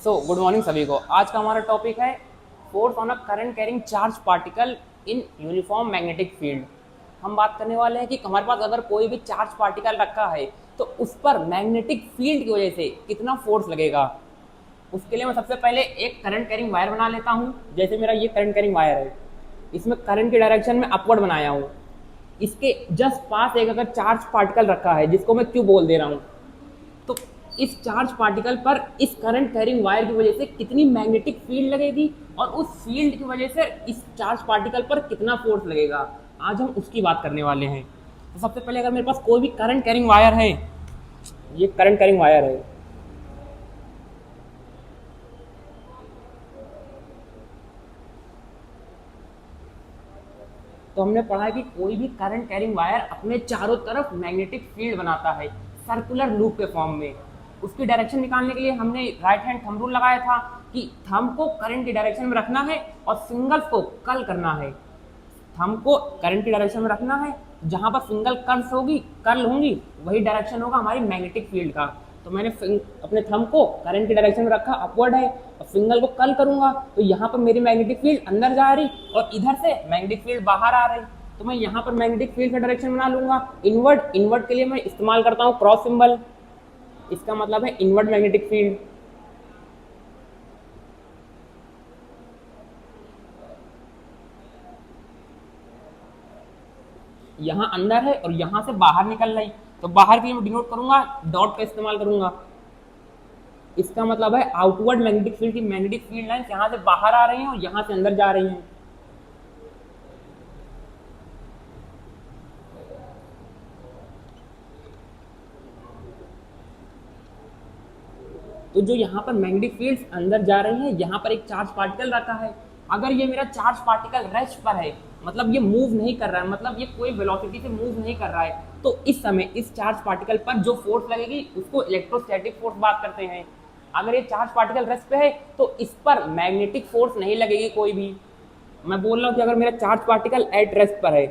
Good morning सभी को। आज का हमारा टॉपिक है force on a current carrying charge particle in uniform magnetic field. हम बात करने वाले हैं कि हमारे पास अगर कोई भी चार्ज पार्टिकल रखा है तो उस पर मैग्नेटिक फील्ड की वजह से कितना फोर्स लगेगा। उसके लिए मैं सबसे पहले एक करंट कैरिंग वायर बना लेता हूँ। जैसे मेरा ये करंट कैरिंग वायर है, इसमें करंट की डायरेक्शन में अपवर्ड बनाया हूँ। इसके जस्ट पास एक अगर चार्ज पार्टिकल रखा है जिसको मैं क्यू बोल दे रहा हूँ, तो इस चार्ज पार्टिकल पर इस करंट कैरिंग वायर की वजह से कितनी मैग्नेटिक फील्ड लगेगी और उस फील्ड की वजह से इस चार्ज पार्टिकल पर कितना फोर्स लगेगा, आज हम उसकी बात करने वाले हैं। तो सबसे पहले अगर मेरे पास कोई भी करंट कैरिंग वायर है, ये करंट कैरिंग वायर है, तो हमने पढ़ा है कि कोई भी करंट कैरिंग वायर अपने चारों तरफ मैग्नेटिक फील्ड बनाता है सर्कुलर लूप के फॉर्म में। उसकी डायरेक्शन निकालने के लिए हमने राइट हैंड थंब रूल लगाया था कि थंब को करंट की डायरेक्शन में रखना है और फिंगर्स को कर्ल करना है। थंब को करंट की डायरेक्शन में रखना है, जहां पर सिंगल कर्ल होंगी वही डायरेक्शन होगा हमारी मैग्नेटिक फील्ड का। तो मैंने अपने थंब को करंट की डायरेक्शन में रखा, अपवर्ड है, और फिंगल को कर्ल करूंगा तो यहाँ पर मेरी मैग्नेटिक फील्ड अंदर जा रही और इधर से मैग्नेटिक फील्ड बाहर आ रही। तो मैं यहाँ पर मैग्नेटिक फील्ड का डायरेक्शन बना लूंगा इनवर्ड। इनवर्ड के लिए मैं इस्तेमाल करता हूँ क्रॉस सिंबल, इसका मतलब है इनवर्ड मैग्नेटिक फील्ड। यहाँ अंदर है और यहाँ से बाहर निकल रही, तो बाहर के लिए मैं डिनोट करूंगा, डॉट का इस्तेमाल करूंगा। इसका मतलब है आउटवर्ड मैग्नेटिक फील्ड की मैग्नेटिक फील्ड लाइंस यहाँ से बाहर आ रही हैं और यहाँ से अंदर जा रही हैं। तो जो यहाँ पर मैग्नेटिक फील्ड्स अंदर जा रही हैं, यहाँ पर एक चार्ज पार्टिकल रखा है। अगर ये मेरा चार्ज पार्टिकल रेस्ट पर है, मतलब ये मूव नहीं कर रहा है, मतलब ये कोई वेलोसिटी से मूव नहीं कर रहा है, तो इस समय इस चार्ज पार्टिकल पर जो फोर्स लगेगी उसको इलेक्ट्रोस्टैटिक फोर्स बात करते हैं। अगर ये चार्ज पार्टिकल रेस्ट पे है तो इस पर मैग्नेटिक फोर्स नहीं लगेगी कोई भी। मैं बोल रहा हूँ कि अगर मेरा चार्ज पार्टिकल एट रेस्ट पर है,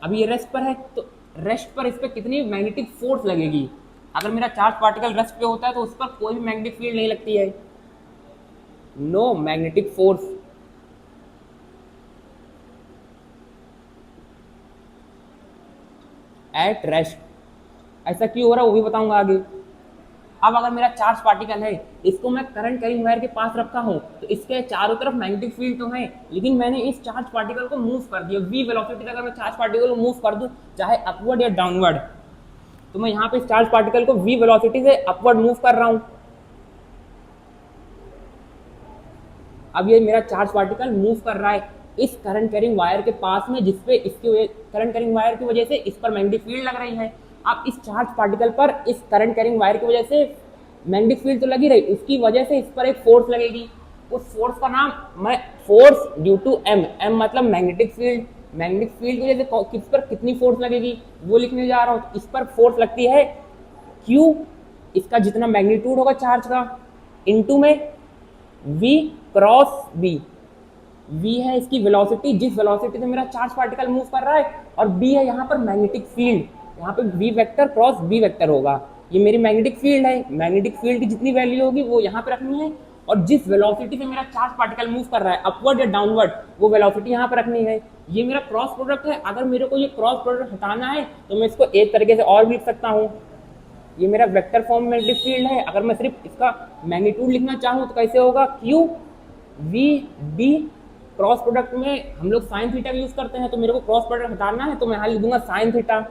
अभी ये रेस्ट पर है, तो रेस्ट पर इस पर कितनी मैग्नेटिक फोर्स लगेगी। अगर मेरा चार्ज पार्टिकल रेस्ट पे होता है तो उस पर कोई भी मैग्नेटिक फील्ड नहीं लगती है, no magnetic force. At rest ऐसा क्यों हो रहा है वो भी बताऊंगा आगे। अब अगर मेरा चार्ज पार्टिकल है, इसको मैं करंट कैरिंग वायर के पास रखा हूं, तो इसके चारों तरफ मैग्नेटिक फील्ड तो है, लेकिन मैंने इस चार्ज पार्टिकल को मूव कर दिया वी वेलोसिटी। अगर मैं चार्ज पार्टिकल को मूव कर दूं चाहे अपवर्ड या डाउनवर्ड, तो मैं यहाँ पे इस चार्ज पार्टिकल को वी वेलोसिटी से अपवर्ड मूव कर रहा हूं। अब ये मेरा चार्ज पार्टिकल मूव कर रहा है इस करंट कैरिंग वायर के पास में, जिसपे इसकी करंट कैरिंग वायर की वजह से इस पर मैग्नेटिक फील्ड लग रही है। अब इस चार्ज पार्टिकल पर इस करंट कैरिंग वायर की वजह से मैग्नेटिक फील्ड तो लगी रही, उसकी वजह से इस पर एक फोर्स लगेगी। उस फोर्स का नाम मैं force due to M, M मतलब मैग्नेटिक फील्ड, मैग्नेटिक फील्ड की वजह से किस पर कितनी फोर्स लगेगी वो लिखने जा रहा हूँ। इस पर फोर्स लगती है क्यू, इसका जितना मैग्नीट्यूड होगा चार्ज का, इनटू में वी क्रॉस बी। वी है इसकी वेलोसिटी, जिस वेलोसिटी से मेरा चार्ज पार्टिकल मूव कर रहा है, और बी है यहाँ पर मैग्नेटिक फील्ड। यहाँ पे v vector cross B vector होगा, ये मेरी मैग्नेटिक फील्ड है। मैग्नेटिक फील्ड की जितनी वैल्यू होगी वो यहाँ पे रखनी है, और जिस वेलोसिटी से मेरा चार्ज पार्टिकल मूव कर रहा है अपवर्ड या डाउनवर्ड, वो वेलोसिटी यहाँ पर रखनी है। ये मेरा क्रॉस प्रोडक्ट है। अगर मेरे को ये क्रॉस प्रोडक्ट हटाना है तो मैं इसको एक तरीके से और भी लिख सकता हूँ। ये मेरा वेक्टर फॉर्म मैग्नेटिक फील्ड है। अगर मैं सिर्फ इसका मैग्नीट्यूड लिखना चाहूँ तो कैसे होगा, q v B, cross product में हम लोग साइन थीटा यूज करते हैं, तो मेरे को क्रॉस प्रोडक्ट हटाना है तो मैं यहाँ लिख दूंगा साइन थीटा।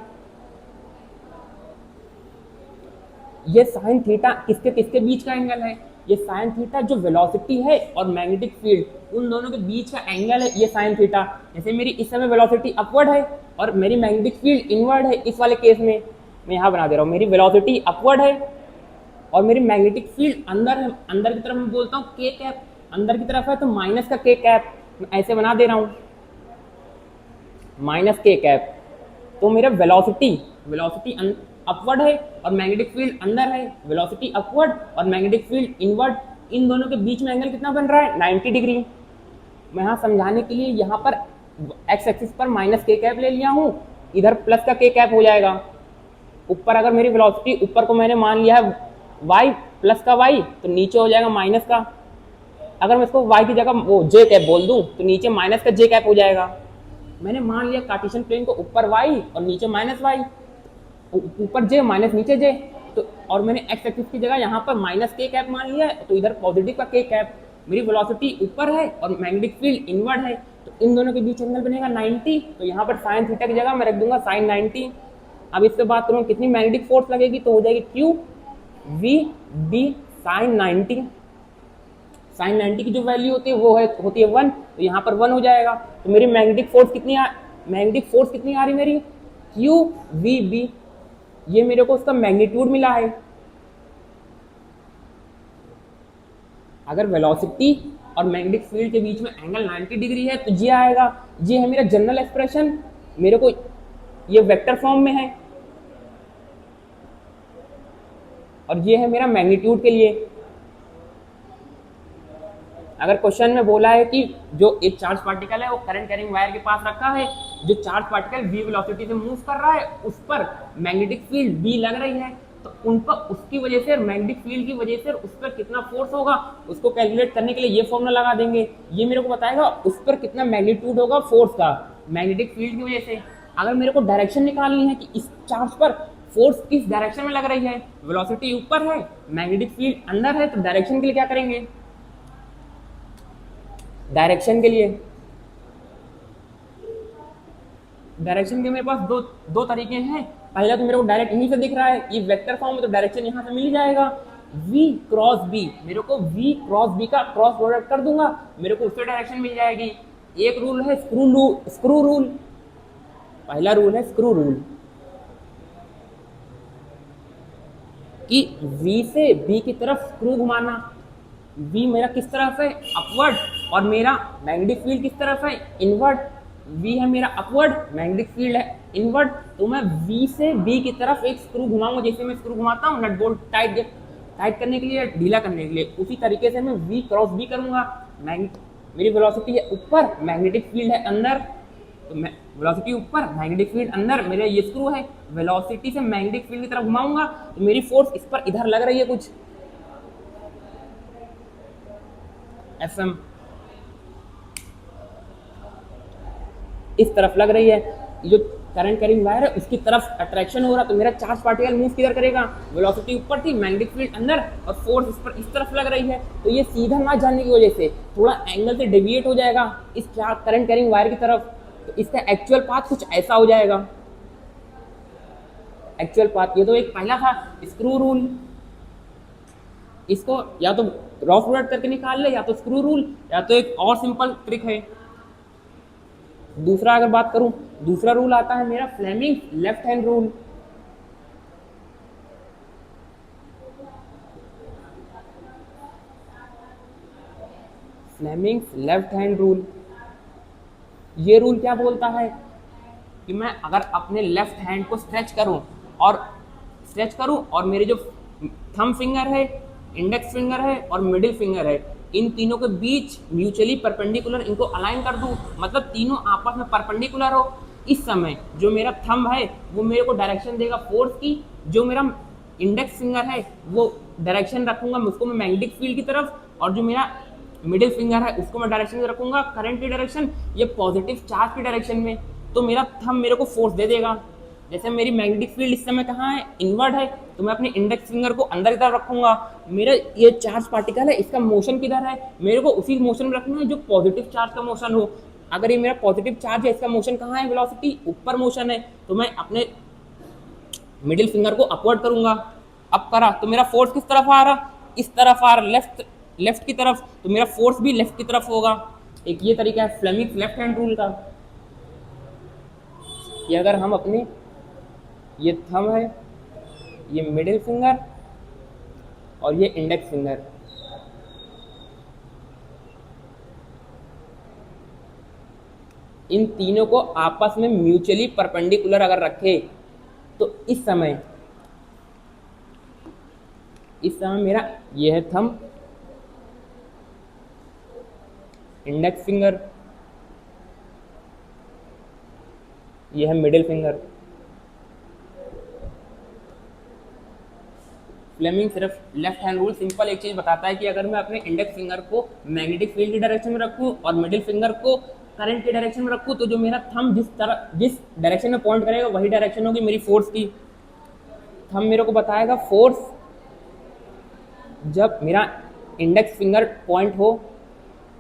ये साइन थीटा किसके किसके बीच का एंगल है, ये साइन थीटा जो वेलोसिटी है और मैग्नेटिक फील्ड उन दोनों के बीच का एंगल है, ये साइन थीटा। जैसे मेरी इस समय वेलोसिटी अपवर्ड है और मेरी मैग्नेटिक फील्ड इनवर्ड है, इस वाले केस में मैं यहाँ बना दे रहा हूँ मेरी वेलोसिटी अपवर्ड है और मेरी मैग्नेटिक फील्ड अंदर है। अंदर की तरफ मैं बोलता हूँ के कैप, अंदर की तरफ है तो माइनस का के कैप, मैं ऐसे बना दे रहा हूँ माइनस के कैप। तो मेरा वेलोसिटी अपवर्ड है और मैग्नेटिक फील्ड अंदर है, वेलोसिटी अपवर्ड और मैग्नेटिक फील्ड इनवर्ड, इन दोनों के बीच में एंगल कितना बन रहा है, 90 डिग्री। मैं यहाँ समझाने के लिए यहाँ पर एक्स एक्सिस पर माइनस के कैप ले लिया हूँ इधर प्लस का के कैप हो जाएगा। ऊपर अगर मेरी वेलोसिटी ऊपर को मैंने मान लिया है y प्लस का y, तो नीचे हो जाएगा माइनस का। अगर मैं इसको y की जगह वो जे कैप बोल दूं तो नीचे माइनस का जे कैप हो जाएगा। मैंने मान लिया कार्टेशियन प्लेन को ऊपर y और नीचे माइनस y, ऊपर जे माइनस नीचे जे, तो और मैंने एक्स एक्सिस की जगह यहाँ पर माइनस के कैप मान लिया है, तो इधर पॉजिटिव का के कैप। मेरी वेलोसिटी ऊपर है और मैग्नेटिक फील्ड इनवर्ड है, तो इन दोनों के बीच एंगल बनेगा 90। तो यहाँ पर साइन थीटा की जगह मैं रख दूंगा साइन 90। अब इससे बात करूँ कितनी मैग्नेटिक फोर्स लगेगी, तो हो जाएगी q v B sine 90। Sine 90 की जो वैल्यू होती है वो होती है 1, तो यहाँ पर 1 हो जाएगा। तो मेरी मैग्नेटिक फोर्स कितनी आ रही मेरी क्यू वी बी, ये मेरे को उसका मैग्नीट्यूड मिला है। अगर वेलोसिटी और मैग्नेटिक फील्ड के बीच में एंगल 90 डिग्री है तो ये आएगा, ये है मेरा जनरल एक्सप्रेशन, मेरे को ये वेक्टर फॉर्म में है, और ये है मेरा मैग्नीट्यूड के लिए। अगर क्वेश्चन में बोला है कि जो एक चार्ज पार्टिकल है वो करंट कैरिंग वायर के पास रखा है, जो चार्ज पार्टिकल v वेलोसिटी से मूव कर रहा है उस पर मैग्नेटिक फील्ड b लग रही है, तो उन पर उसकी वजह से मैग्नेटिक फील्ड की वजह से उस पर कितना फोर्स होगा उसको कैलकुलेट करने के लिए ये फॉर्मूला लगा देंगे। ये मेरे को बताएगा उस पर कितना मैग्नीट्यूड होगा फोर्स का मैग्नेटिक फील्ड की वजह से। अगर मेरे को डायरेक्शन निकालनी है कि इस चार्ज पर फोर्स किस डायरेक्शन में लग रही है, वेलोसिटी ऊपर है मैग्नेटिक फील्ड अंदर है, तो डायरेक्शन के लिए क्या करेंगे, डायरेक्शन के मेरे पास दो तरीके हैं। पहला तो मेरे को डायरेक्ट यहीं से दिख रहा है, ये वेक्टर फॉर्म में, तो डायरेक्शन यहाँ से मिल जाएगा v क्रॉस b, मेरे को v क्रॉस b का क्रॉस प्रोडक्ट कर दूंगा, मेरे को उससे डायरेक्शन मिल जाएगी। एक रूल है स्क्रू रूल, पहला रूल है स्क्रू रूल कि v से b की तरफ स्क्रू घुमाना। v मेरा किस तरफ है, अपवर्ड, और मेरा मैग्नेटिक फील्ड किस तरफ है, इनवर्ड। v है मेरा अपवर्ड, मैग्नेटिक फील्ड है इनवर्ड, तो मैं v से b की तरफ एक स्क्रू घुमाऊंगा, जैसे मैं स्क्रू घुमाता हूँ नट बोल्ट टाइट करने के लिए, ढीला करने के लिए, उसी तरीके से मैं v क्रॉस b करूंगा। मेरी वेलोसिटी है ऊपर, मैग्नेटिक फील्ड है अंदर, तो वेलोसिटी ऊपर मैग्नेटिक फील्ड अंदर, मेरा ये स्क्रू है, वेलोसिटी से मैग्नेटिक फील्ड की तरफ घुमाऊंगा तो मेरी फोर्स इस पर इधर लग रही है कुछ Fm, इस तरफ लग रही है, जो करंट कैरिंग वायर है उसकी तरफ अट्रैक्शन हो रहा, तो मेरा चार्ज पार्टिकल मूव किधर करेगा, वेलोसिटी ऊपर थी मैग्नेटिक फील्ड अंदर, और फोर्स इस पर इस तरफ लग रही है, तो ये सीधा ना जाने की वजह से थोड़ा एंगल से डेविएट हो जाएगा इस करंट कैरिंग वायर की तरफ, तो इसका एक्चुअल पाथ कुछ ऐसा हो जाएगा। एक्चुअल पाथ ये तो एक पहला था स्क्रू रूल, इसको या तो रफ प्रोडक्ट करके निकाल ले, या तो स्क्रू रूल, या तो एक और सिंपल ट्रिक है। दूसरा अगर बात करूं, दूसरा रूल आता है मेरा Fleming left hand rule. Fleming left hand rule, ये रूल क्या बोलता है कि मैं अगर अपने लेफ्ट हैंड को स्ट्रेच करूं और मेरे जो थंब फिंगर है, इंडेक्स फिंगर है और मिडिल फिंगर है, इन तीनों के बीच म्यूचुअली परपेंडिकुलर इनको अलाइन कर दूं, मतलब तीनों आपस में परपेंडिकुलर हो, इस समय जो मेरा थंब है वो मेरे को डायरेक्शन देगा फोर्स की, जो मेरा इंडेक्स फिंगर है वो डायरेक्शन रखूंगा उसको मैं मैग्नेटिक फील्ड की तरफ, और जो मेरा मिडिल फिंगर है उसको मैं डायरेक्शन में रखूंगा करंट की डायरेक्शन, ये पॉजिटिव चार्ज की डायरेक्शन में, तो मेरा थंब मेरे को फोर्स दे देगा। जैसे मेरी मैग्नेटिक फील्ड इस समय कहाँ है, इनवर्ड है, तो मैं अपने इंडेक्स फिंगर को अंदर की तरफ रखूंगा, मेरा ये चार्ज पार्टिकल है इसका मोशन किधर है, मेरे को उसी मोशन में रखना है जो पॉजिटिव चार्ज का मोशन हो। अगर ये मेरा पॉजिटिव चार्ज है, इसका मोशन कहाँ है, वेलोसिटी ऊपर मोशन है, तो मैं अपने मिडिल फिंगर को अपवर्ड करूंगा, अप करा तो मेरा फोर्स किस तरफ आ रहा, इस तरफ आ रहा, लेफ्ट की तरफ, तो मेरा फोर्स भी लेफ्ट की तरफ होगा। एक ये तरीका है फ्लेमिंग लेफ्ट हैंड रूल का, कि अगर हम अपने ये थंब है, ये मिडिल फिंगर और ये इंडेक्स फिंगर, इन तीनों को आपस में म्यूचुअली परपेंडिकुलर अगर रखे तो इस समय मेरा ये है थंब, इंडेक्स फिंगर, ये है मिडिल फिंगर, फ्लेमिंग सिर्फ लेफ्ट हैंड रूल सिंपल एक चीज बताता है कि अगर मैं अपने इंडेक्स फिंगर को मैग्नेटिक फील्ड की डायरेक्शन में रखूं और मिडिल फिंगर को करंट की डायरेक्शन में रखूं, तो जो मेरा थंब जिस डायरेक्शन में पॉइंट करेगा वही डायरेक्शन होगी मेरी फोर्स की। थंब मेरे को बताएगा फोर्स जब मेरा इंडेक्स फिंगर पॉइंट हो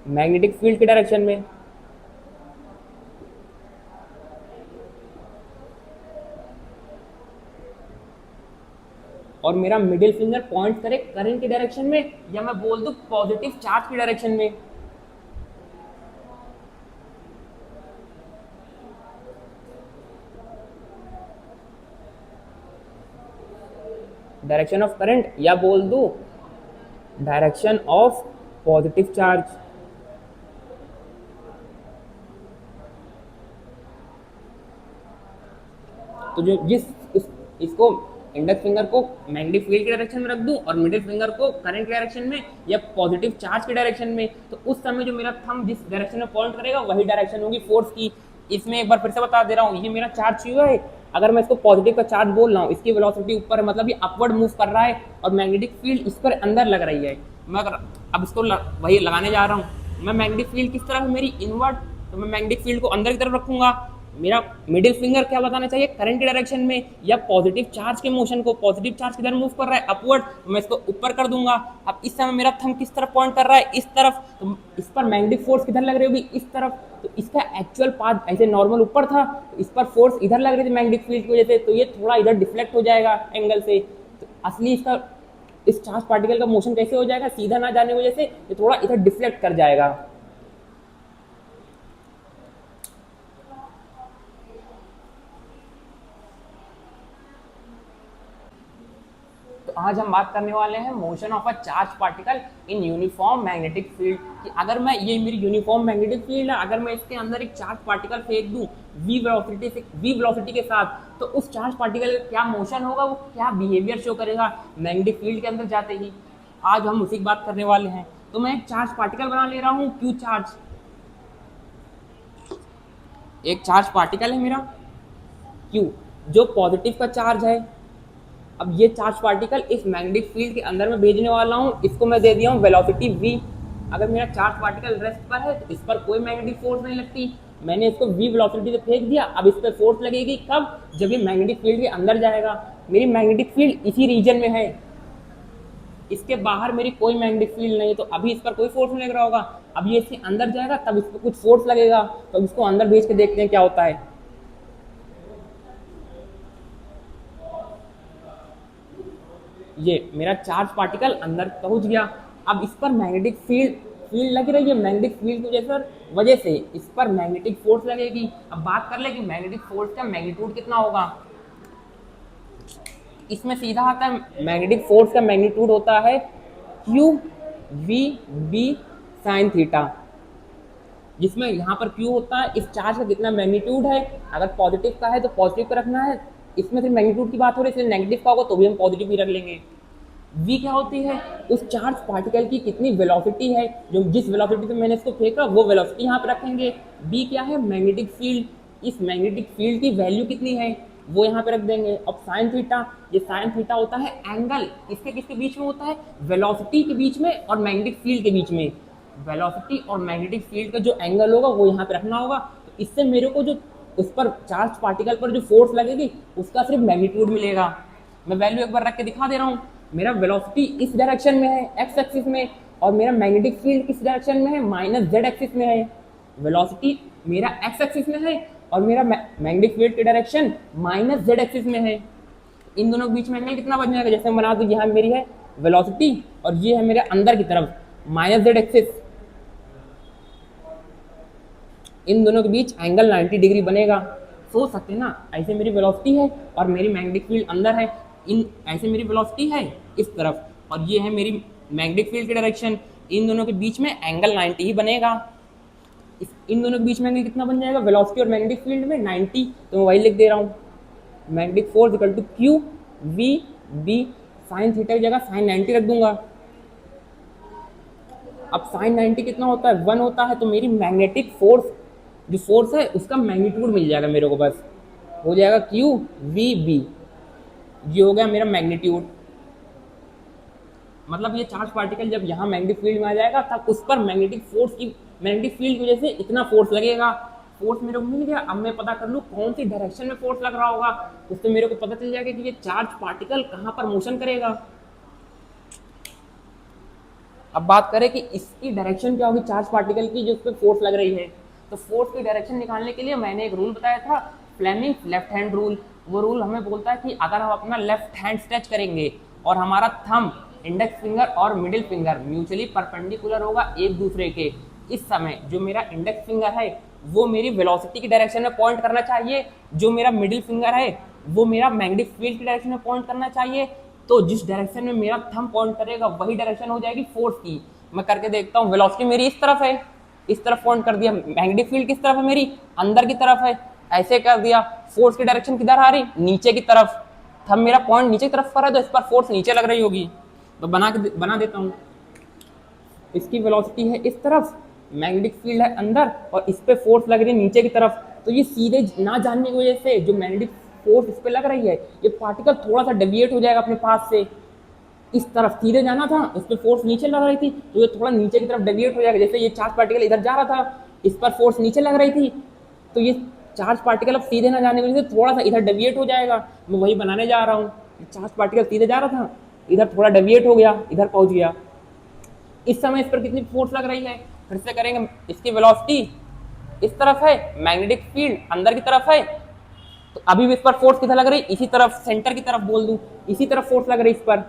मैग्नेटिक फील्ड की डायरेक्शन में, और मेरा मिडिल फिंगर पॉइंट करे करंट की डायरेक्शन में, या मैं बोल दूं पॉजिटिव चार्ज की डायरेक्शन में। डायरेक्शन ऑफ करंट, या बोल दूं डायरेक्शन ऑफ पॉजिटिव चार्ज। तो जो इसको इंडेक्स फिंगर को मैग्नेटिक फील्ड की डायरेक्शन में रख दूं और मिडिल फिंगर को करंट की डायरेक्शन में या पॉजिटिव चार्ज की डायरेक्शन में, तो उस समय जो मेरा थंब जिस डायरेक्शन में पॉइंट करेगा वही डायरेक्शन होगी फोर्स की। इसमें एक बार फिर से बता दे रहा हूँ, ये मेरा चार्ज क्यू है। अगर मैं इसको पॉजिटिव का चार्ज बोल रहा हूँ, इसकी वेलोसिटी ऊपर है, मतलब ये अपवर्ड मूव कर रहा है और मैग्नेटिक फील्ड इस पर अंदर लग रही है। मैं अगर अब इसको वही लगाने जा रहा हूँ, मैं मैग्नेटिक फील्ड किस तरफ है मेरी इनवर्ड, तो मैं मैग्नेटिक फील्ड को अंदर की तरफ रखूंगा। मेरा मिडिल फिंगर क्या बताना चाहिए करंट की डायरेक्शन में या पॉजिटिव चार्ज के मोशन को, पॉजिटिव चार्ज किधर मूव कर रहा है अपवर्ड, तो मैं इसको ऊपर कर दूंगा। अब इस समय मेरा थंब किस तरफ पॉइंट कर रहा है इस तरफ, तो इस पर मैग्नेटिक फोर्स किधर लग रही होगी इस तरफ। तो इसका एक्चुअल पाथ ऐसे नॉर्मल ऊपर था, तो इस पर फोर्स इधर लग रही थी मैग्नेटिक फील्ड की वजह से, तो ये थोड़ा इधर डिफ्लेक्ट हो जाएगा एंगल से। तो असली इसका इस चार्ज पार्टिकल का मोशन कैसे हो जाएगा, सीधा ना जाने की वजह से ये थोड़ा इधर डिफ्लेक्ट कर जाएगा। तो आज हम बात करने वाले हैं motion of a charge particle in uniform magnetic field कि अगर मैं ये मेरी यूनिफॉर्म मैग्नेटिक फील्ड है, अगर मैं इसके अंदर एक चार्ज पार्टिकल फेंक दूं v वेलोसिटी के साथ, तो उस चार्ज पार्टिकल का क्या मोशन होगा, वो क्या बिहेवियर शो करेगा मैग्नेटिक फील्ड के अंदर जाते ही। आज हम उसी की बात करने वाले हैं। तो मैं एक चार्ज पार्टिकल बना ले रहा हूँ क्यू चार्ज, एक चार्ज पार्टिकल है मेरा क्यू जो पॉजिटिव का चार्ज है। अब ये चार्ज पार्टिकल इस मैग्नेटिक फील्ड के अंदर में भेजने वाला हूँ, इसको मैं दे दिया हूँ वेलोसिटी v। अगर मेरा चार्ज पार्टिकल रेस्ट पर है तो इस पर कोई मैग्नेटिक फोर्स नहीं लगती, मैंने इसको v वेलोसिटी से फेंक दिया। अब इस पर फोर्स लगेगी कब, जब ये मैग्नेटिक फील्ड के अंदर जाएगा। मेरी मैग्नेटिक फील्ड इसी रीजन में है, इसके बाहर मेरी कोई मैग्नेटिक फील्ड नहीं है, तो अभी इस पर कोई फोर्स नहीं लग रहा होगा। अब ये इसके अंदर जाएगा तब इस पर कुछ फोर्स लगेगा, तो इसको अंदर भेज के देखते हैं क्या होता है। ये मेरा चार्ज पार्टिकल अंदर पहुंच गया। अब इस पर मैग्नेटिक फील्ड लग रही है, मैग्नेटिक फील्ड की वजह से इस पर मैग्नेटिक फोर्स लगेगी। अब बात कर ले कि मैग्नेटिक फोर्स का मैग्नीट्यूड कितना होगा। इसमें सीधा आता है मैग्नेटिक फोर्स का मैग्नीट्यूड होता है q v B sine theta, जिसमें यहाँ पर क्यू होता है इस चार्ज का कितना मैग्नीट्यूड है। अगर पॉजिटिव का है तो पॉजिटिव का रखना है, इसमें सिर्फ मैग्नीट्यूड की बात हो रही है, इसलिए नेगेटिव का होगा तो भी हम पॉजिटिव ही रख लेंगे। v क्या होती है, उस चार्ज पार्टिकल की कितनी वेलोसिटी है, जो जिस वेलोसिटी पे मैंने इसको फेंका वो वेलोसिटी यहाँ पे रखेंगे। b क्या है मैग्नेटिक फील्ड, इस मैग्नेटिक फील्ड की वैल्यू कितनी है वो यहाँ पे रख देंगे। अब साइन थीटा, ये साइन थीटा होता है एंगल, किसके किसके बीच में होता है, वेलोसिटी के बीच में और मैग्नेटिक फील्ड के बीच में। वेलोसिटी और मैग्नेटिक फील्ड का जो एंगल होगा वो यहाँ पे रखना होगा। तो इससे मेरे को जो उस पर चार्ज पार्टिकल पर जो फोर्स लगेगी उसका सिर्फ मैग्नीट्यूड मिलेगा। मैं वैल्यू एक बार रख के दिखा दे रहा हूँ। मेरा वेलोसिटी इस डायरेक्शन में है एक्स एक्सिस में, और मेरा मैग्नेटिक फील्ड किस डायरेक्शन में है माइनस जेड एक्सिस में है। वेलोसिटी मेरा एक्स एक्सिस में है और मेरा मैग्नेटिक फील्ड की डायरेक्शन माइनस जेड एक्सिस में है। इन दोनों के बीच में एंगल कितना बन जाएगा, जैसे मैं बना दूं यहाँ मेरी है वेलोसिटी और ये है मेरे अंदर की तरफ माइनस जेड एक्सिस, इन दोनों के बीच एंगल 90 डिग्री बनेगा। सोच सकते हैं ना, ऐसे मेरी वेलोसिटी है और मेरी मैग्नेटिक फील्ड अंदर है, इन ऐसे मेरी वेलोसिटी है इस तरफ और ये है मेरी मैग्नेटिक फील्ड की डायरेक्शन, इन दोनों के बीच में एंगल 90 ही बनेगा। इन दोनों के बीच में एंगल कितना बन जाएगा, वेलोसिटी और मैग्नेटिक फील्ड में 90, तो मैं वही लिख दे रहा हूँ magnetic force equal to q v B, sine theta की जगह साइन 90 रख दूंगा। अब साइन 90 कितना होता है 1 होता है, तो मेरी मैग्नेटिक फोर्स जो फोर्स है उसका मैग्नीट्यूड मिल जाएगा मेरे को, बस हो जाएगा क्यू वी बी, ये हो गया मेरा मैग्नीट्यूड। मतलब ये चार्ज पार्टिकल जब यहाँ मैग्नेटिक फील्ड में आ जाएगा तब उस पर मैग्नेटिक फोर्स की, मैग्नेटिक फील्ड की वजह से इतना फोर्स लगेगा। फोर्स मेरे को मिल गया, अब मैं पता कर लूँ कौन सी डायरेक्शन में फोर्स लग रहा होगा, उससे मेरे को पता चल जाएगा कि ये चार्ज पार्टिकल कहाँ पर मोशन करेगा। अब बात करें कि इसकी डायरेक्शन क्या होगी चार्ज पार्टिकल की जो उस पर फोर्स लग रही है, तो फोर्स की डायरेक्शन निकालने के लिए मैंने एक रूल बताया था, फ्लेमिंग लेफ्ट हैंड रूल। वो रूल हमें बोलता है कि अगर हम अपना लेफ्ट हैंड स्ट्रेच करेंगे और हमारा थंब, इंडेक्स फिंगर और मिडिल फिंगर म्यूचुअली परपेंडिकुलर होगा एक दूसरे के, इस समय जो मेरा इंडेक्स फिंगर है वो मेरी वेलोसिटी की डायरेक्शन में पॉइंट करना चाहिए, जो मेरा मिडिल फिंगर है वो मेरा मैग्नेटिक फील्ड की डायरेक्शन में पॉइंट करना चाहिए। तो जिस डायरेक्शन में मेरा थंब पॉइंट करेगा वही डायरेक्शन हो जाएगी फोर्स की। मैं करके देखता हूँ, वेलोसिटी मेरी इस तरफ है, इस तरफ पॉइंट कर दिया, मैग्नेटिक फील्ड किस तरफ है मेरी, अंदर की तरफ है, ऐसे कर दिया। फोर्स की डायरेक्शन किधर आ रही, नीचे की तरफ, थंब मेरा पॉइंट नीचे की तरफ पर है तो इस पर फोर्स नीचे लग रही होगी। तो बना देता हूँ, इसकी वेलोसिटी है इस तरफ, मैग्नेटिक फील्ड है अंदर और इस पे फोर्स लग रही है नीचे की तरफ। तो ये सीधे ना जानने की वजह से जो मैग्नेटिक फोर्स इस पे लग रही है, ये पार्टिकल थोड़ा सा डेविएट हो जाएगा अपने पास से, इस तरफ सीधे जाना था, इस पे फोर्स नीचे लग रही थी तो ये थोड़ा नीचे की तरफ डेविएट हो जाएगा। जैसे ये चार्ज पार्टिकल इधर जा रहा था, इस पर फोर्स नीचे लग रही थी, तो ये चार्ज पार्टिकल अब सीधे ना जाने की वजह से थोड़ा सा इधर डेविएट हो जाएगा। मैं वही बनाने जा रहा हूँ, चार्ज पार्टिकल सीधे जा रहा था, इधर थोड़ा डेविएट हो गया, इधर पहुंच गया। इस समय इस पर कितनी फोर्स लग रही है, फिर से करेंगे। इसकी वेलोसिटी इस तरफ है, मैग्नेटिक फील्ड अंदर की तरफ है, तो अभी भी इस पर फोर्स किधर लग रही, इसी तरफ, सेंटर की तरफ बोल दूं, इसी तरफ फोर्स लग रही इस पर।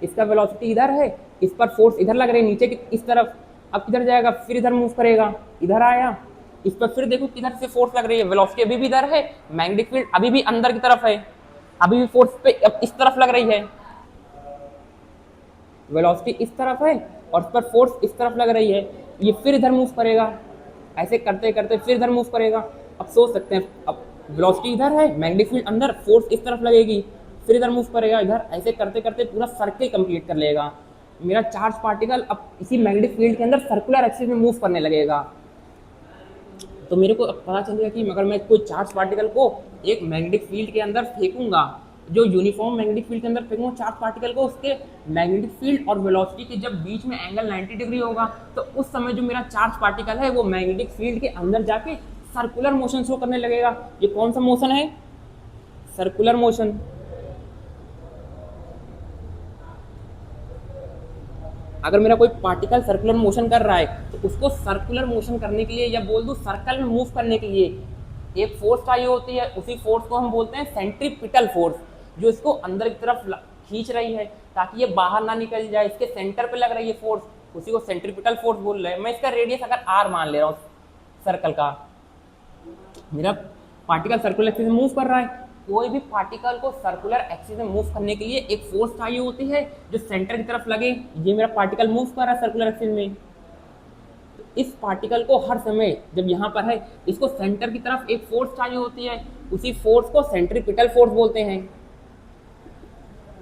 इसका वेलोसिटी इधर है, इस पर फोर्स इधर लग रही नीचे की इस तरफ। अब किधर जाएगा, फिर इधर मूव करेगा, इधर आया, इस पर फिर देखो किधर से फोर्स लग रही है, वेलोसिटी अभी भी इधर है, मैग्नेटिक फील्ड अभी भी अंदर की तरफ है, अभी भी फोर्स पे अब इस तरफ लग रही है, वेलोसिटी इस तरफ है और इस पर फोर्स इस तरफ लग रही है। ये फिर इधर मूव करेगा, ऐसे करते करते फिर इधर मूव करेगा। अब सोच सकते हैं, अब वेलोसिटी इधर है, मैग्नेटिक फील्ड अंदर, फोर्स इस तरफ लगेगी, फिर इधर मूव करेगा इधर, ऐसे करते करते पूरा सर्किल कंप्लीट कर लेगा। मेरा चार्ज पार्टिकल अब इसी मैग्नेटिक फील्ड के अंदर सर्कुलर एक्सिस में मूव करने लगेगा। तो मेरे को अब पता चलेगा कि अगर मैं कोई चार्ज पार्टिकल को एक मैग्नेटिक फील्ड के अंदर फेंकूंगा, जो यूनिफॉर्म मैग्नेटिक फील्ड के अंदर फेंकूंगा चार्ज पार्टिकल को, उसके मैग्नेटिक फील्ड और वेलोसिटी के जब बीच में एंगल 90 डिग्री होगा, तो उस समय जो मेरा चार्ज पार्टिकल है वो मैग्नेटिक फील्ड के अंदर जाके सर्कुलर मोशन शो करने लगेगा। ये कौन सा मोशन है, सर्कुलर मोशन। अगर मेरा कोई पार्टिकल सर्कुलर मोशन कर रहा है तो उसको सर्कुलर मोशन करने के लिए, या बोल दूं सर्कल में मूव करने के लिए एक फोर्स चाहिए होती है, उसी फोर्स को हम बोलते हैं सेंट्रीपिटल फोर्स, जो इसको अंदर की तरफ खींच रही है ताकि ये बाहर ना निकल जाए, इसके सेंटर पे लग रही है फोर्स, उसी को सेंट्रीपिटल फोर्स बोल रहे हैं। मैं इसका रेडियस अगर आर मान ले रहा हूँ सर्कल का, मेरा पार्टिकल सर्कुलर एक्सिस में मूव कर रहा है, कोई भी पार्टिकल को सर्कुलर एक्सिस में मूव करने के लिए एक फोर्स चाहिए होती है जो सेंटर की तरफ लगे। ये मेरा पार्टिकल मूव कर रहा है सर्कुलर एक्सिस में, तो इस पार्टिकल को हर समय जब यहाँ पर है, इसको सेंटर की तरफ एक फोर्स चाहिए होती है, उसी फोर्स को सेंट्रीपिटल फोर्स बोलते हैं।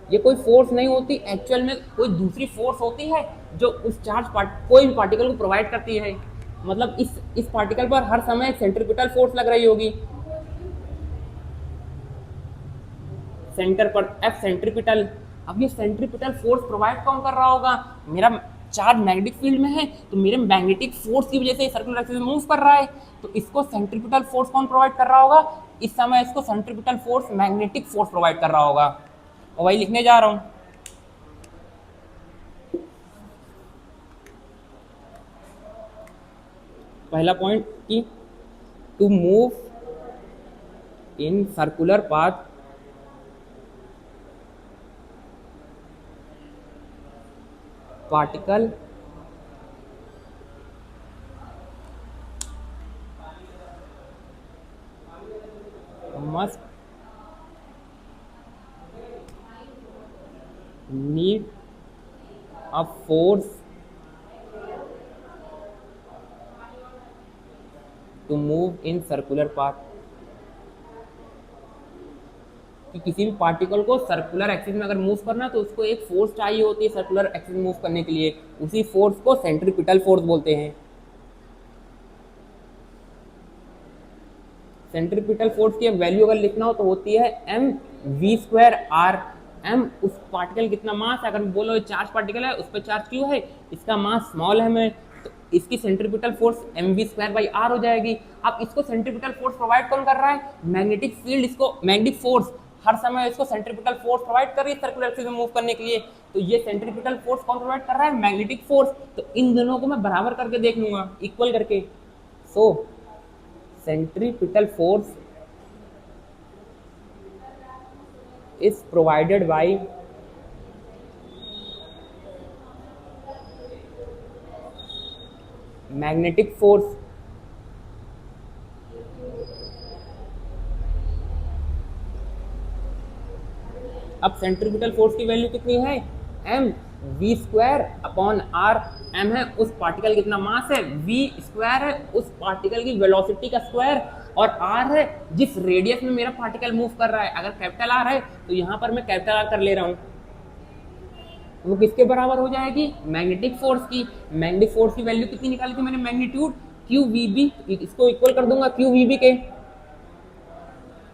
ये कोई फोर्स नहीं होती, एक्चुअल में कोई दूसरी फोर्स होती है जो उस कोई भी पार्टिकल को प्रोवाइड करती है। मतलब इस पार्टिकल पर हर समय सेंट्रीपिटल फोर्स लग रही होगी, सेंटर पर एफ सेंट्रीपिटल। अब ये सेंट्रीपिटल फोर्स प्रोवाइड कौन कर रहा होगा, मेरा चार्ज मैग्नेटिक फील्ड में है तो मेरे मैग्नेटिक फोर्स की वजह से सर्कुलर एक्सिस में मूव कर रहा है, तो इसको सेंट्रीपिटल फोर्स कौन प्रोवाइड कर रहा होगा, इस समय इसको centripetal force magnetic force provide कर रहा होगा। और वही लिखने जा रहा हूं, पहला पॉइंट कि to move in circular path particle must need a force to move in circular path। कि किसी भी पार्टिकल को सर्कुलर एक्सिस में अगर मूव करना तो उसको एक फोर्स चाहिए होती है सर्कुलर एक्सिस में मूव करने के लिए, उसी फोर्स को सेंट्रीपिटल फोर्स बोलते हैं। सेंट्रीपिटल फोर्स की वैल्यू अगर लिखना हो तो होती है m v square r. m उस पार्टिकल कितना मास है, अगर बोलो चार्ज पार्टिकल है उस पर चार्ज q है, इसका मास स्मॉल है में, तो इसकी सेंट्रीपिटल फोर्स mv²/r हो जाएगी। अब इसको सेंट्रीपिटल फोर्स प्रोवाइड कौन कर रहा है, मैग्नेटिक फील्ड, इसको मैग्नेटिक फोर्स हर समय इसको सेंट्रीपिटल फोर्स प्रोवाइड कर रही है सर्कुलर एक्सिस में मूव करने के लिए। तो ये सेंट्रीपिटल फोर्स कौन प्रोवाइड कर रहा है, मैग्नेटिक फोर्स। तो इन दोनों को मैं बराबर करके देख लूंगा, इक्वल करके। So centripetal force is provided by magnetic force अब सेंट्रीपिटल फोर्स की वैल्यू कितनी है, m v²/r। m है उस पार्टिकल कितना मास है, v² है उस पार्टिकल की वेलोसिटी का स्क्वायर, और r है जिस रेडियस में मेरा पार्टिकल मूव कर रहा है। अगर कैपिटल R है तो यहाँ पर मैं कैपिटल R कर ले रहा हूँ, वो किसके बराबर हो जाएगी, मैग्नेटिक फोर्स की। मैग्नेटिक फोर्स की वैल्यू कितनी निकाली थी मैंने, मैग्नीट्यूड QVB, इसको इक्वल कर दूंगा QVB के।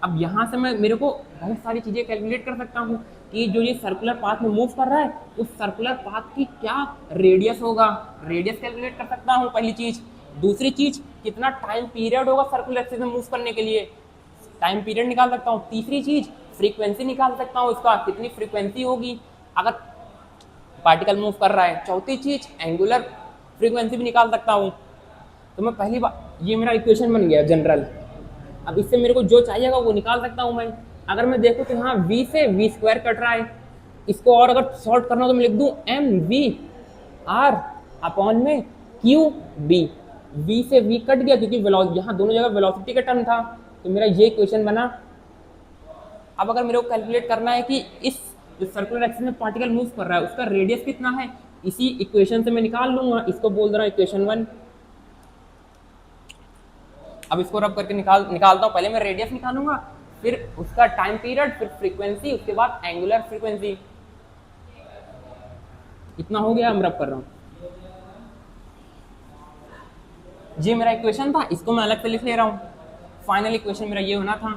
अब यहाँ से मैं मेरे को बहुत सारी चीजें कैलकुलेट कर सकता हूँ कि जो ये सर्कुलर पाथ में मूव कर रहा है उस सर्कुलर पाथ की क्या रेडियस होगा, रेडियस कैलकुलेट कर सकता हूँ पहली चीज। दूसरी चीज, कितना टाइम पीरियड होगा सर्कुलर एक्सिस में मूव करने के लिए, टाइम पीरियड निकाल सकता हूँ। तीसरी चीज, फ्रीक्वेंसी निकाल सकता हूँ इसका, कितनी फ्रीक्वेंसी होगी अगर पार्टिकल मूव कर रहा है। चौथी चीज, एंगुलर फ्रीक्वेंसी भी निकाल सकता हूँ। तो मैं पहली बार, ये मेरा इक्वेशन बन गया जनरल। अब इससे मेरे को जो चाहिएगा वो निकाल सकता हूँ मैं। अगर मैं देखूँ तो यहाँ v से v² कट रहा है, इसको और अगर सॉल्व करना हो तो मैं लिख दूँ mv/r में qb। v से v कट गया क्योंकि यहाँ दोनों जगह वेलोसिटी का टर्म था, तो मेरा ये इक्वेशन बना। अब अगर मेरे को कैलकुलेट करना है कि इस जो सर्कुलर एक्सिस में पार्टिकल मूव कर रहा है उसका रेडियस कितना है, इसी इक्वेशन से मैं निकाल लूंगा। इसको बोल दे रहा हूँ इक्वेशन 1। अब इसको रब करके निकालता हूँ। पहले मैं रेडियस निकालूंगा, फिर उसका टाइम पीरियड, फिर फ्रीक्वेंसी, उसके बाद एंगुलर फ्रीक्वेंसी। इतना हो गया, हम रब कर रहा हूँ। ये मेरा इक्वेशन था, इसको मैं अलग से लिख ले रहा हूँ। फाइनल इक्वेशन मेरा ये होना था।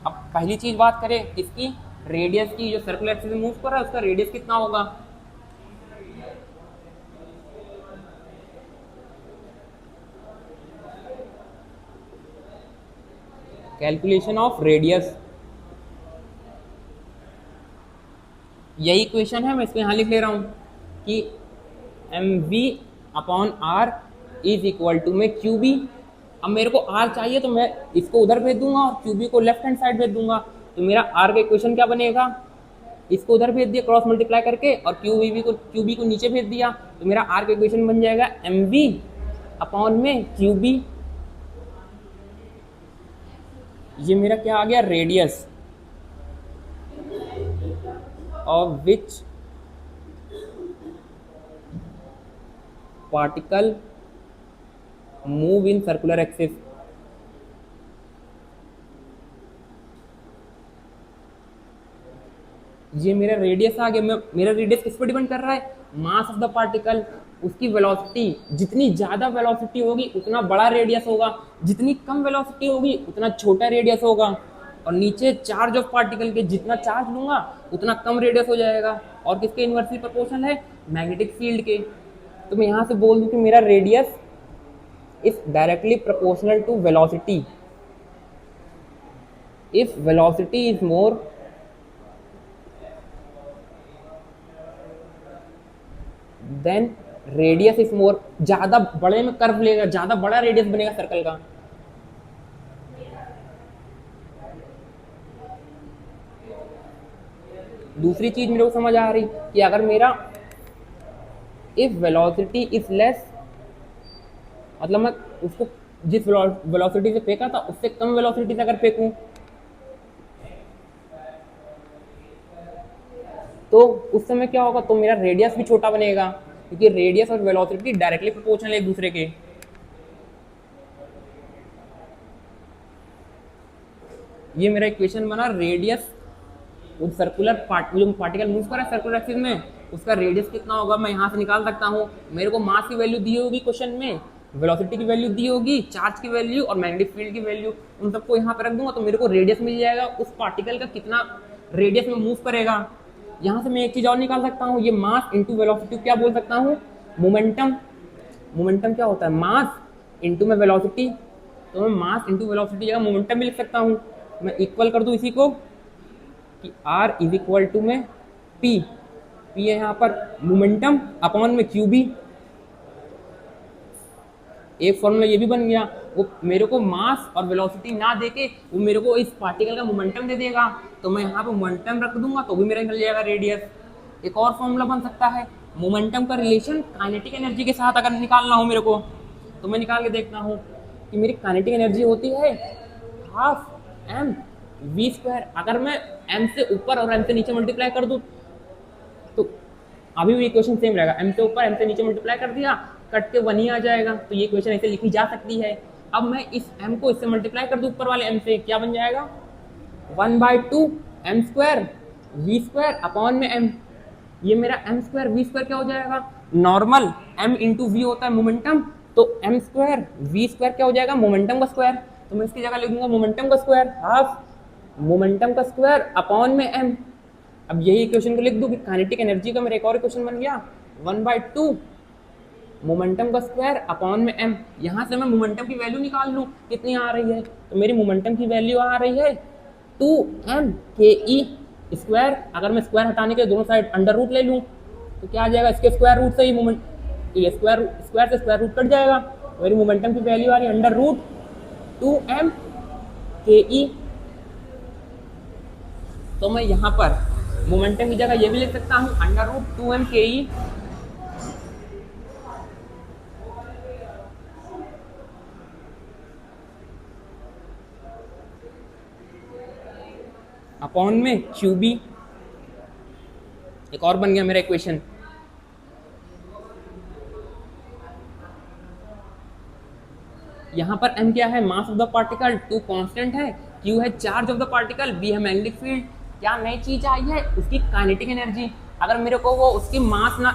अब पहली चीज बात करें इसकी रेडियस की, जो सर्कुलर एक्सिस में मूव कर रहा है उसका रेडियस कितना होगा। कैलकुलेशन ऑफ रेडियस, यही इक्वेशन है, मैं इसको यहां लिख ले रहा हूं कि mv/r इज इक्वल टू में qb। अब मेरे को r चाहिए तो मैं इसको उधर भेज दूंगा और qb को लेफ्ट हैंड साइड भेज दूंगा। तो मेरा r का इक्वेशन क्या बनेगा, इसको उधर भेज दिया क्रॉस मल्टीप्लाई करके और qb को नीचे भेज दिया, तो मेरा r का इक्वेशन बन जाएगा mv/ में qb। ये मेरा क्या आ गया, radius of which particle move in circular axis. ये मेरा रेडियस आ गया। मेरा रेडियस किस पर डिपेंड कर रहा है, मास ऑफ द पार्टिकल, उसकी वेलोसिटी। जितनी ज्यादा वेलोसिटी होगी उतना बड़ा रेडियस होगा, जितनी कम वेलोसिटी होगी उतना छोटा रेडियस होगा। और नीचे चार्ज ऑफ पार्टिकल के, जितना चार्ज लूंगा उतना कम रेडियस हो जाएगा। और किसके इनवर्सली प्रोपोर्शनल है, मैग्नेटिक फील्ड के। तो मैं यहां से बोल दूं कि मेरा radius is directly proportional to velocity. If velocity is more, then radius is more. ज्यादा बड़े में कर्व लेगा, ज्यादा बड़ा रेडियस बनेगा सर्कल का। दूसरी चीज मेरे को समझ आ रही कि अगर मेरा if velocity is less, मतलब मैं उसको जिस वेलोसिटी से फेंका था उससे कम वेलोसिटी से अगर फेंकूं तो उस समय क्या होगा, तो मेरा रेडियस भी छोटा बनेगा, क्योंकि रेडियस और वेलोसिटी डायरेक्टली प्रोपोर्शनल एक दूसरे के। ये मेरा इक्वेशन बना, रेडियस उस सर्कुलर पार्टिकल मूव कर रहा है सर्कुलर एक्सिस में, उसका रेडियस कितना होगा मैं यहाँ से निकाल सकता हूँ। मेरे को मास की वैल्यू दी होगी क्वेश्चन में, वेलोसिटी की वैल्यू दी होगी, चार्ज की वैल्यू और मैग्नेटिक फील्ड की वैल्यू, उन सबको यहाँ पर रख दूंगा तो मेरे को रेडियस मिल जाएगा, उस पार्टिकल का कितना रेडियस में मूव करेगा। यहाँ से मैं एक चीज और निकाल सकता हूँ, ये मास इंटू वेलोसिटी क्या बोल सकता हूँ, मोमेंटम। मोमेंटम क्या होता है, मास इंटू में वेलोसिटी, तो मैं मास इंटू वेलोसिटी जगह मोमेंटम भी लिख सकता हूँ। मैं इक्वल कर दूँ इसी को कि आर इज इक्वल टू में पी, पी है यहाँ पर मोमेंटम अपॉन में क्यू बी। एक फॉर्मूला ये भी बन गया, वो मेरे को मास और वेलोसिटी ना देके वो मेरे को इस पार्टिकल का मोमेंटम दे देगा, तो मैं यहाँ पे मोमेंटम रख दूंगा तो भी मेरा निकल जाएगा रेडियस। एक और फॉर्मूला बन सकता है, मोमेंटम का रिलेशन काइनेटिक एनर्जी के साथ अगर निकालना हो मेरे को, तो मैं निकाल के देखता हूँ कि मेरी काइनेटिक एनर्जी होती है हाफ एम वी स्क्वायर। अगर मैं एम से ऊपर और एम से नीचे मल्टीप्लाई कर दूँ तो अभी भी इक्वेशन सेम रहेगा, एम से ऊपर एम से नीचे मल्टीप्लाई कर दिया कट के 1 ही आ जाएगा, तो ये इक्वेशन ऐसे लिखी जा सकती है। अब मैं इस m को इससे मल्टीप्लाई कर दूं ऊपर वाले m से, क्या बन जाएगा 1/2 m square v square upon में m। ये मेरा m स्क्वायर v स्क्वायर क्या हो जाएगा, नॉर्मल m इंटू वी होता है मोमेंटम, तो m स्क्वायर v स्क्वायर क्या हो जाएगा मोमेंटम का स्क्वायर, तो मैं इसकी जगह लिख दूंगा मोमेंटम का स्क्वायर हाफ मोमेंटम का स्क्वायर अपॉन में m। अब यही इक्वेशन को लिख दूं कि काइनेटिक एनर्जी का मेरा एक और इक्वेशन बन गया 1/2 मोमेंटम का स्क्वायर अपॉन में m। यहाँ से मैं मोमेंटम की वैल्यू निकाल लूँ कितनी आ रही है, तो मेरी मोमेंटम की वैल्यू आ रही है 2m के ई स्क्वायर। अगर मैं स्क्वायर हटाने के दोनों साइड अंडर रूट ले लूँ तो क्या आ जाएगा, इसके स्क्वायर रूट से ही मोमेंट, ये स्क्वायर से स्क्वायर रूट कट जाएगा, मेरी मोमेंटम की वैल्यू आ रही है अंडर रूट 2m के ई। तो मैं यहाँ पर मोमेंटम की जगह ये भी लिख सकता हूँ अंडर रूट 2m के ई अपॉन में क्यू बी। एक और बन गया मेरा इक्वेशन। यहां पर m क्या है, mass of the particle, 2 constant है, q है charge of the particle, b है मैग्नेटिक फील्ड। क्या नई चीज आई है, उसकी काइनेटिक एनर्जी। अगर मेरे को वो उसकी मास ना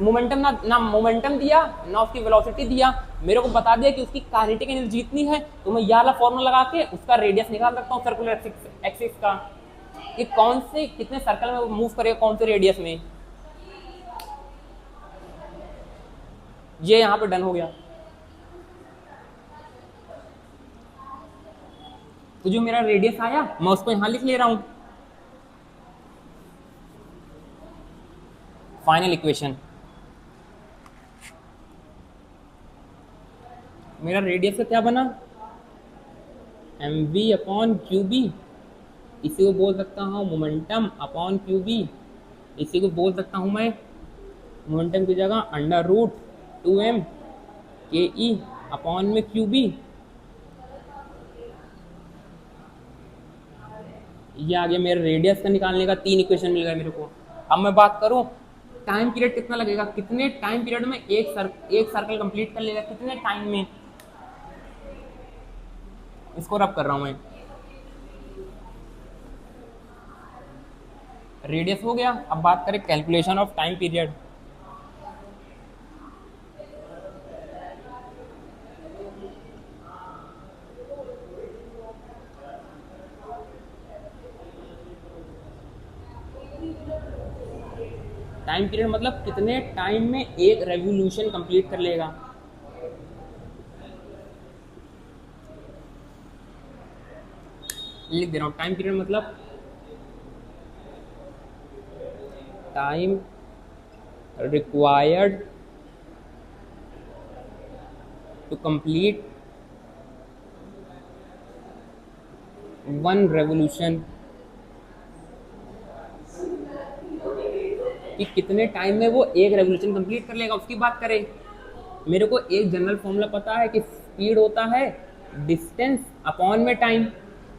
मोमेंटम ना मोमेंटम दिया ना उसकी वेलोसिटी दिया, मेरे को बता दिया कि उसकी काइनेटिक एनर्जी इतनी है, तो मैं ये वाला फॉर्मूला लगा के उसका रेडियस निकाल सकता हूँ सर्कुलर एक्सिस का, कि कौन से कितने सर्कल में मूव करेगा कौन से रेडियस में। ये यहाँ पे डन हो गया। तो जो मेरा रेडियस आया मैं उसको यहाँ लिख ले रहा हूं। फाइनल इक्वेशन, मेरा रेडियस का क्या बना mv अपॉन क्यू बी, इसी को बोल सकता हूँ मोमेंटम अपॉन क्यू बी, इसी को बोल सकता हूँ मैं मोमेंटम की जगह अंडर रूट 2m के ई अपॉन में क्यू बी। ये आ गया मेरे रेडियस का निकालने का 3 इक्वेशन मिल गया मेरे को। अब मैं बात करूं टाइम पीरियड कितना लगेगा, कितने टाइम पीरियड में एक सर्कल कंप्लीट कर लेगा, कितने टाइम में, इसको रब कर रहा हूं मैं। रेडियस हो गया, अब बात करें calculation of time period. Time period मतलब कितने टाइम में एक रेवोल्यूशन कंप्लीट कर लेगा। लिख दे रहा हूं, टाइम पीरियड मतलब time required to complete 1 revolution, कि कितने टाइम में वो एक रेवोल्यूशन कंप्लीट कर लेगा उसकी बात करें। मेरे को एक जनरल फॉर्मूला पता है कि स्पीड होता है डिस्टेंस अपॉन में टाइम।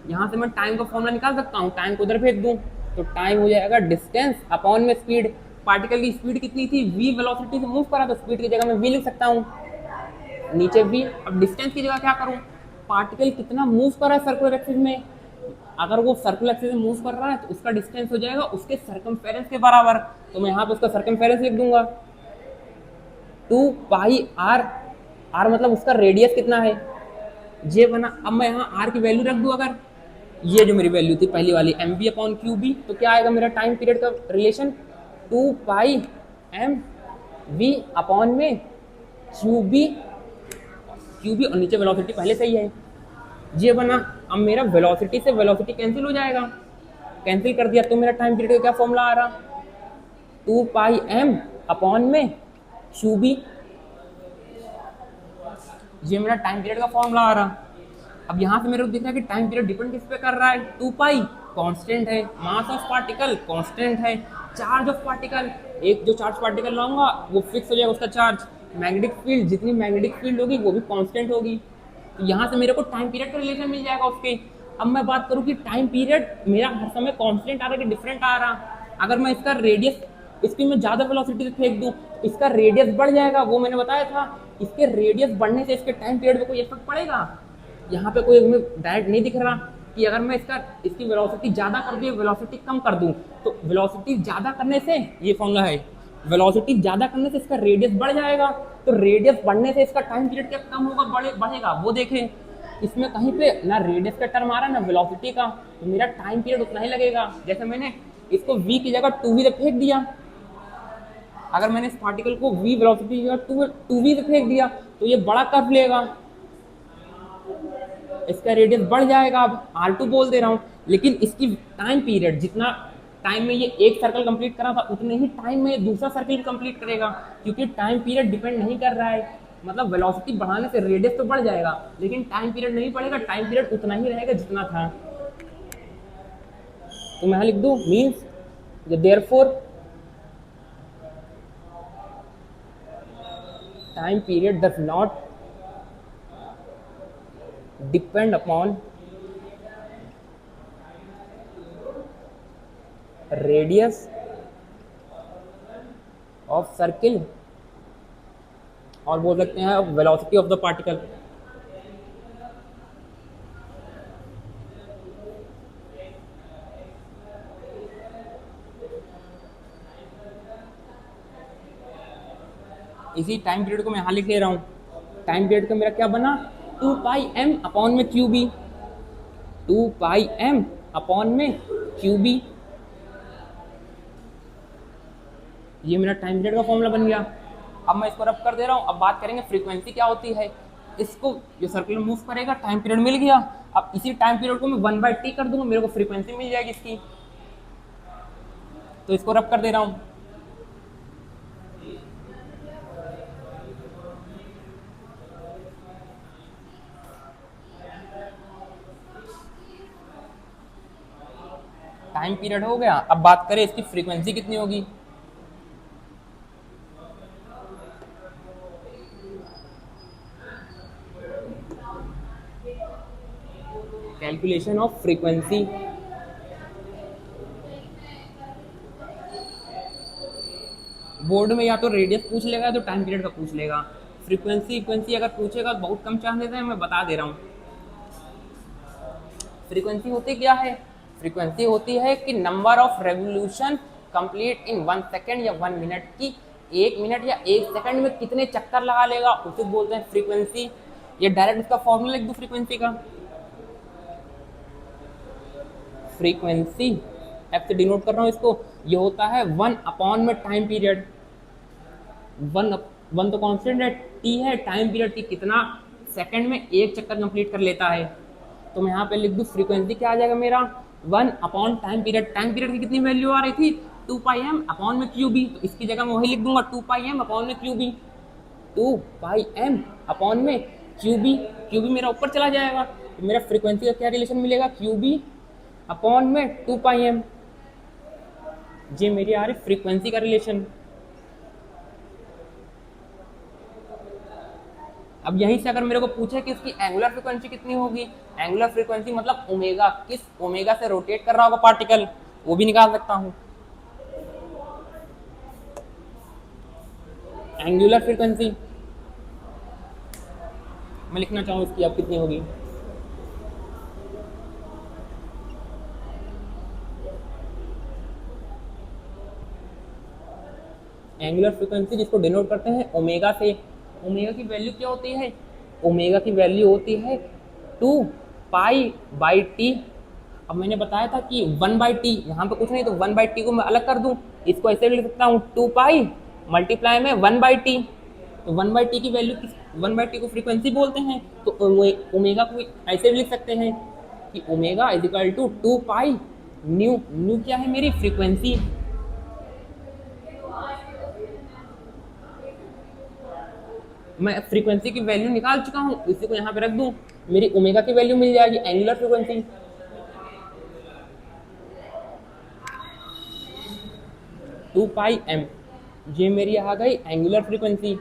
यहाँ से मैं टाइम का फॉर्मूला निकाल सकता हूँ, टाइम को उधर फेंक दूँ तो टाइम हो जाएगा डिस्टेंस अपॉन में स्पीड। पार्टिकल की स्पीड कितनी थी, v वेलोसिटी से मूव करा तो स्पीड की जगह मैं v लिख सकता हूँ, नीचे v। अब डिस्टेंस की जगह क्या करूँ, पार्टिकल कितना मूव करा सर्कुलर एक्सिस में, अगर वो सर्कुलर एक्सिस से मूव कर रहा है तो उसका डिस्टेंस हो जाएगा उसके सर्कमफेरेंस के बराबर। तो मैं यहाँ पे उसका सर्कमफेरेंस लिख दूंगा 2πr। r मतलब उसका रेडियस कितना है, ये बना। अब मैं यहाँ r की वैल्यू रख दूँ, अगर ये जो मेरी वैल्यू थी पहली वाली mv/qb, तो क्या आएगा मेरा टाइम पीरियड का रिलेशन 2πmv अपॉन में qb और नीचे वेलोसिटी पहले से ही है, ये बना। अब मेरा वेलोसिटी से वेलोसिटी कैंसिल हो जाएगा, कैंसिल कर दिया तो मेरा टाइम पीरियड का क्या फॉर्मूला आ रहा 2πm अपॉन में qb, ये मेरा टाइम पीरियड का फॉर्मूला आ रहा। अब यहाँ से मेरे को दिख रहा है कि टाइम पीरियड डिपेंड किस पे कर रहा है, 2π कांस्टेंट है, मास ऑफ पार्टिकल कांस्टेंट है, चार्ज ऑफ पार्टिकल, एक जो चार्ज पार्टिकल लाऊंगा वो फिक्स हो जाएगा उसका चार्ज, मैग्नेटिक फील्ड, जितनी मैग्नेटिक फील्ड होगी वो भी कांस्टेंट होगी। तो यहाँ से मेरे को टाइम पीरियड का रिलेशन मिल जाएगा उसके। अब मैं बात करूँ कि टाइम पीरियड मेरा हर समय कांस्टेंट आ रहा है कि डिफरेंट आ रहा, अगर मैं इसका रेडियस इसकी मैं ज़्यादा वेलोसिटी से फेंक दूँ इसका रेडियस बढ़ जाएगा, वो मैंने बताया था। इसके रेडियस बढ़ने से इसके टाइम पीरियड में कोई इफेक्ट पड़ेगा, यहाँ पे कोई डायरेक्ट नहीं दिख रहा कि अगर मैं इसकी वेलोसिटी ज़्यादा कर दूँ वेलोसिटी कम कर दूँ, तो वेलोसिटी ज़्यादा करने से ये फॉर्मूला है, वेलोसिटी ज़्यादा करने से इसका रेडियस बढ़ जाएगा, तो रेडियस बढ़ने से इसका टाइम पीरियड क्या कम होगा बढ़ेगा, वो देखें। इसमें कहीं पे ना रेडियस का टर्म आ रहा है ना वेलोसिटी का, तो मेरा टाइम पीरियड उतना ही लगेगा। जैसे मैंने इसको v की जगह 2v से फेंक दिया, अगर मैंने इस पार्टिकल को v वेलोसिटी की जगह 2v से फेंक दिया तो ये बड़ा कर्व लेगा, इसका रेडियस बढ़ जाएगा। अब R2 बोल दे रहा हूँ, लेकिन इसकी टाइम पीरियड जितना टाइम में ये एक सर्कल कंप्लीट करा था उतने ही टाइम में दूसरा सर्कल कंप्लीट करेगा, क्योंकि टाइम पीरियड डिपेंड नहीं कर रहा है। मतलब वेलोसिटी बढ़ाने से रेडियस तो बढ़ जाएगा लेकिन टाइम पीरियड नहीं बढ़ेगा, टाइम पीरियड उतना ही रहेगा जितना था। तो मैं लिख दूं means therefore time period does not depend upon radius of circle, और बोल सकते हैं velocity of the particle। इसी टाइम पीरियड को मैं यहाँ लिख ले रहा हूँ। टाइम पीरियड का मेरा क्या बना 2πm अपॉन में qb, 2πm अपॉन में qb, ये मेरा टाइम पीरियड का फॉर्मूला बन गया। अब मैं इसको रब कर दे रहा हूँ। अब बात करेंगे फ्रीक्वेंसी क्या होती है। इसको जो सर्कुलर मूव करेगा टाइम पीरियड मिल गया, अब इसी टाइम पीरियड को मैं 1/t कर दूंगा, मेरे को फ्रीक्वेंसी मिल जाएगी इसकी। तो इसको रब कर दे रहा हूँ। टाइम पीरियड हो गया। अब बात करें इसकी फ्रीक्वेंसी कितनी होगी। कैलकुलेशन ऑफ फ्रीक्वेंसी, बोर्ड में या तो रेडियस पूछ लेगा तो टाइम पीरियड का पूछ लेगा। फ्रीक्वेंसी अगर पूछेगा बहुत कम चांसेस है, मैं बता दे रहा हूँ। फ्रीक्वेंसी होती क्या है, फ्रीक्वेंसी होती है कि number of revolution complete in 1 second या 1 मिनट की 1 मिनट या 1 सेकंड में कितने चक्कर लगा लेगा उसे बोलते हैं फ्रीक्वेंसी। ये डायरेक्ट इसका फॉर्मूला लिख दो फ्रीक्वेंसी का। फ्रीक्वेंसी एफ से डिनोट कर रहा हूँ इसको, ये होता है 1 अपॉन में टाइम पीरियड। 1 तो कांस्टेंट है, टी है टाइम पीरियड की कितना सेकंड में एक चक्कर कंप्लीट कर लेता है। तो मैं यहाँ पे लिख दूँ फ्रीक्वेंसी क्या आ जाएगा मेरा 1 upon time period. Time period की कितनी वैल्यू आ रही थी 2πm अपॉन में qb, तो इसकी जगह मैं वही लिख दूंगा 2πm अपॉन में qb, 2πm अपॉन में qb मेरा ऊपर चला जाएगा, तो मेरा फ्रीक्वेंसी का क्या रिलेशन मिलेगा qb अपॉन में 2πm। ये मेरी आ रही फ्रीक्वेंसी का रिलेशन। अब यहीं से अगर मेरे को पूछे कि इसकी एंगुलर फ्रीक्वेंसी कितनी होगी, एंगुलर फ्रीक्वेंसी मतलब ओमेगा, किस ओमेगा से रोटेट कर रहा होगा पार्टिकल, वो भी निकाल सकता हूं। एंगुलर फ्रीक्वेंसी मैं लिखना चाहूँ इसकी अब कितनी होगी, एंगुलर फ्रीक्वेंसी जिसको डिनोट करते हैं ओमेगा से। ओमेगा की वैल्यू क्या होती है? ओमेगा की वैल्यू होती है 2 पाई/t। अब मैंने बताया था कि 1/t, यहाँ पे कुछ नहीं तो 1/t को मैं अलग कर दूं, इसको ऐसे भी लिख सकता हूँ 2 पाई मल्टीप्लाई में 1/t। तो 1/t की वैल्यू किस, 1/t को फ्रीक्वेंसी बोलते हैं, तो ओमेगा को ऐसे भी लिख सकते हैं कि omega is equal to 2 pi nu. Nu क्या है? मेरी फ्रीक्वेंसी। मैं फ्रीक्वेंसी की वैल्यू निकाल चुका हूँ, इसी को यहाँ पे रख दूं, मेरी ओमेगा की वैल्यू मिल जाएगी, एंगुलर फ्रीक्वेंसी 2 पाई m। ये मेरी आ गई एंगुलर फ्रीक्वेंसी।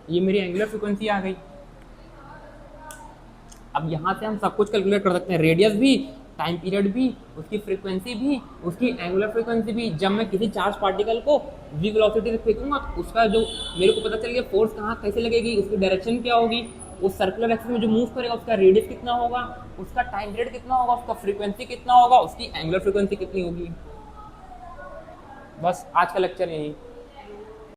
ये मेरी एंगुलर फ्रीक्वेंसी आ गई। अब यहाँ से हम सब कुछ कैलकुलेट कर सकते हैं, रेडियस भी, टाइम पीरियड भी, उसकी फ्रीक्वेंसी भी, उसकी एंगुलर फ्रीक्वेंसी भी। जब मैं किसी चार्ज पार्टिकल को v वेलोसिटी से फेंकूंगा तो उसका जो मेरे को पता चल गया फोर्स कहाँ कैसे लगेगी, उसकी डायरेक्शन क्या होगी, उस सर्कुलर एक्सिस में जो मूव करेगा उसका रेडियस कितना होगा, उसका टाइम पीरियड कितना होगा, उसका फ्रीक्वेंसी कितना होगा, उसकी एंगुलर फ्रीक्वेंसी कितनी होगी। बस आज का लेक्चर यही।